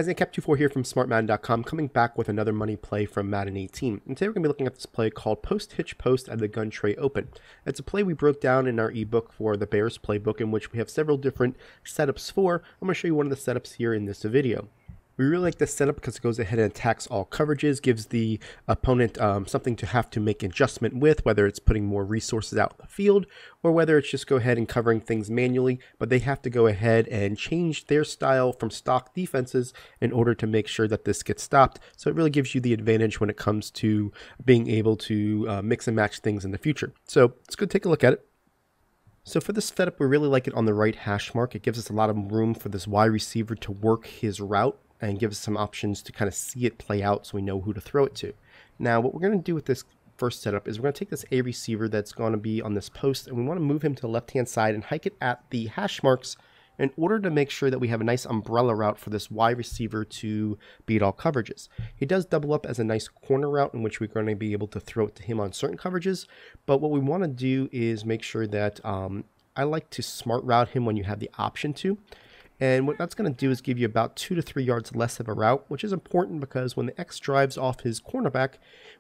Guys, Cap24 here from smartmadden.com, coming back with another money play from Madden 18. And today we're going to be looking at this play called Post Hitch Post at the Gun Tray Open. It's a play we broke down in our ebook for the Bears playbook, in which we have several different setups for. I'm going to show you one of the setups here in this video. We really like this setup because it goes ahead and attacks all coverages, gives the opponent something to have to make adjustment with, whether it's putting more resources out in the field or whether it's just go ahead and covering things manually, but they have to go ahead and change their style from stock defenses in order to make sure that this gets stopped. So it really gives you the advantage when it comes to being able to mix and match things in the future. So let's go take a look at it. So for this setup, we really like it on the right hash mark. It gives us a lot of room for this wide receiver to work his route and give us some options to kind of see it play out so we know who to throw it to. Now, what we're going to do with this first setup is we're going to take this A receiver that's going to be on this post, and we want to move him to the left-hand side and hike it at the hash marks in order to make sure that we have a nice umbrella route for this wide receiver to beat all coverages. He does double up as a nice corner route in which we're going to be able to throw it to him on certain coverages, but what we want to do is make sure that I like to smart route him when you have the option to. And what that's going to do is give you about 2 to 3 yards less of a route, which is important because when the X drives off his cornerback,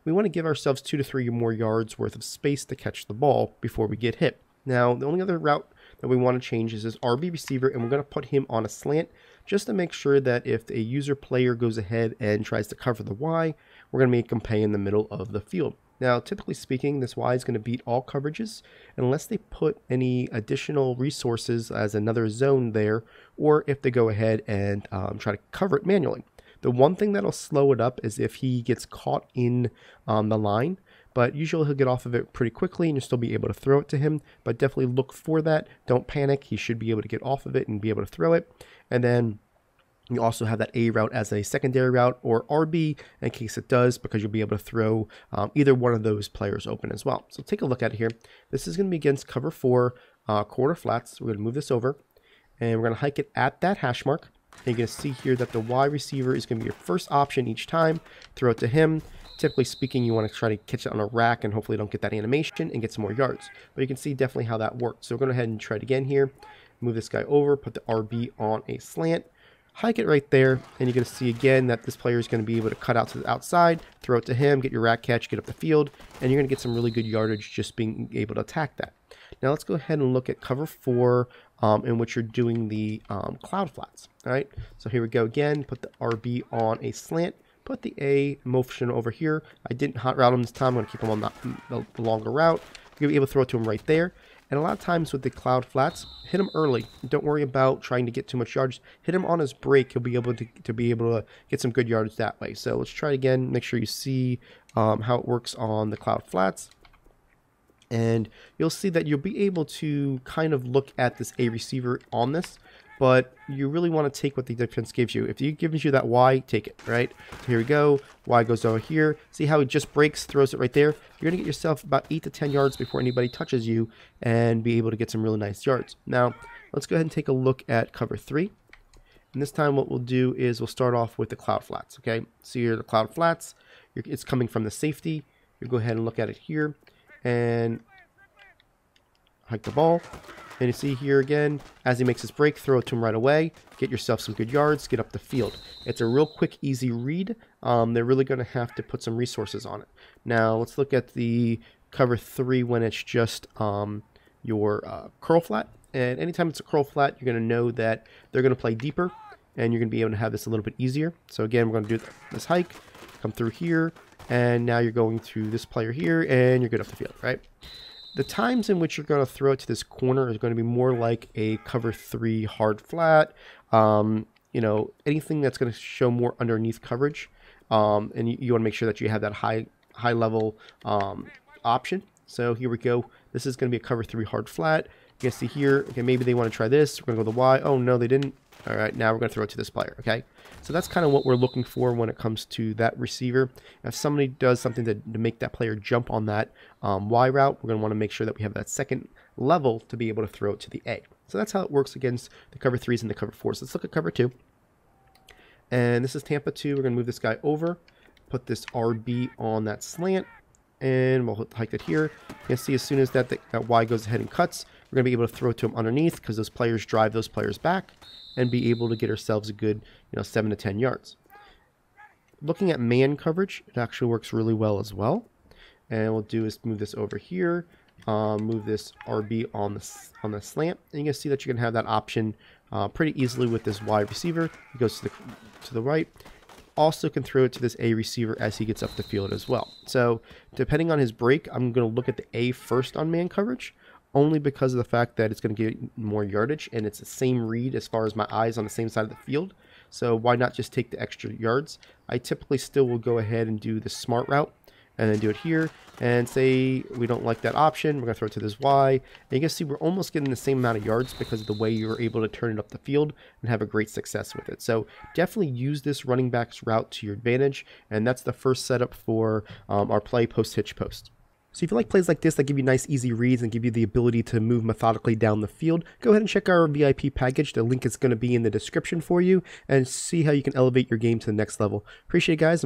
we want to give ourselves 2 to 3 more yards worth of space to catch the ball before we get hit. Now, the only other route that we want to change is this RB receiver, and we're going to put him on a slant just to make sure that if a user player goes ahead and tries to cover the Y, we're going to make him pay in the middle of the field. Now, typically speaking, this Y is going to beat all coverages unless they put any additional resources as another zone there, or if they go ahead and try to cover it manually. The one thing that'll slow it up is if he gets caught in the line, but usually he'll get off of it pretty quickly and you'll still be able to throw it to him, but definitely look for that. Don't panic. He should be able to get off of it and be able to throw it. And then you also have that A route as a secondary route, or RB in case it does, because you'll be able to throw either one of those players open as well. So take a look at it here. This is going to be against cover 4 quarter flats. We're going to move this over and we're going to hike it at that hash mark. And you're going to see here that the wide receiver is going to be your first option each time. Throw it to him. Typically speaking, you want to try to catch it on a rack and hopefully don't get that animation and get some more yards. But you can see definitely how that works. So we're going to go ahead and try it again here. Move this guy over, put the RB on a slant. Hike it right there, and you're going to see again that this player is going to be able to cut out to the outside, throw it to him, get your rack catch, get up the field, and you're going to get some really good yardage just being able to attack that. Now let's go ahead and look at cover 4 in which you're doing the cloud flats. All right, so here we go again. Put the RB on a slant. Put the A motion over here. I didn't hot route him this time. I'm going to keep him on the longer route. You're going to be able to throw it to him right there. And a lot of times with the cloud flats, hit him early. Don't worry about trying to get too much yardage. Hit him on his break. He'll be able to get some good yardage that way. So let's try it again. Make sure you see how it works on the cloud flats. And you'll see that you'll be able to kind of look at this A receiver on this, but you really want to take what the defense gives you. If he gives you that Y, take it, right? So here we go. Y goes over here. See how he just breaks, throws it right there? You're going to get yourself about 8 to 10 yards before anybody touches you and be able to get some really nice yards. Now, let's go ahead and take a look at cover 3. And this time what we'll do is we'll start off with the cloud flats, okay? So here are the cloud flats. It's coming from the safety. You go ahead and look at it here and hike the ball. And you see here again, as he makes his break, throw it to him right away. Get yourself some good yards, get up the field. It's a real quick, easy read. They're really going to have to put some resources on it. Now, let's look at the cover 3 when it's just your curl flat. And anytime it's a curl flat, you're going to know that they're going to play deeper, and you're going to be able to have this a little bit easier. So again, we're going to do this hike, come through here, and now you're going to this player here, and you're good up the field, right? The times in which you're going to throw it to this corner is going to be more like a cover 3 hard flat. You know, anything that's going to show more underneath coverage. And you want to make sure that you have that high level option. So here we go. This is going to be a cover 3 hard flat. You can see here, okay, maybe they want to try this. We're going to go to the Y. Oh, no, they didn't. All right, now we're going to throw it to this player, okay? So that's kind of what we're looking for when it comes to that receiver. If somebody does something to make that player jump on that Y route, we're going to want to make sure that we have that second level to be able to throw it to the A. So that's how it works against the cover 3s and the cover 4s. Let's look at cover 2. And this is Tampa 2. We're going to move this guy over, put this RB on that slant, and we'll hike it here. You can see as soon as that Y goes ahead and cuts, we're going to be able to throw it to him underneath because those players drive those players back. and be able to get ourselves a good 7 to 10 yards. Looking at man coverage, it actually works really well as well. And we'll do is move this over here, move this RB on the slant, and you can see that you can have that option pretty easily with this wide receiver. He goes to the right. Also can throw it to this A receiver as he gets up the field as well. So depending on his break, I'm going to look at the A first on man coverage, only because of the fact that it's going to get more yardage and it's the same read as far as my eyes on the same side of the field. So why not just take the extra yards? I typically still will go ahead and do the smart route and then do it here and say we don't like that option. We're going to throw it to this Y. And you can see we're almost getting the same amount of yards because of the way you're able to turn it up the field and have a great success with it. So definitely use this running back's route to your advantage. And that's the first setup for our play post hitch post. So if you like plays like this that give you nice easy reads and give you the ability to move methodically down the field, go ahead and check our VIP package. The link is going to be in the description for you and see how you can elevate your game to the next level. Appreciate it, guys.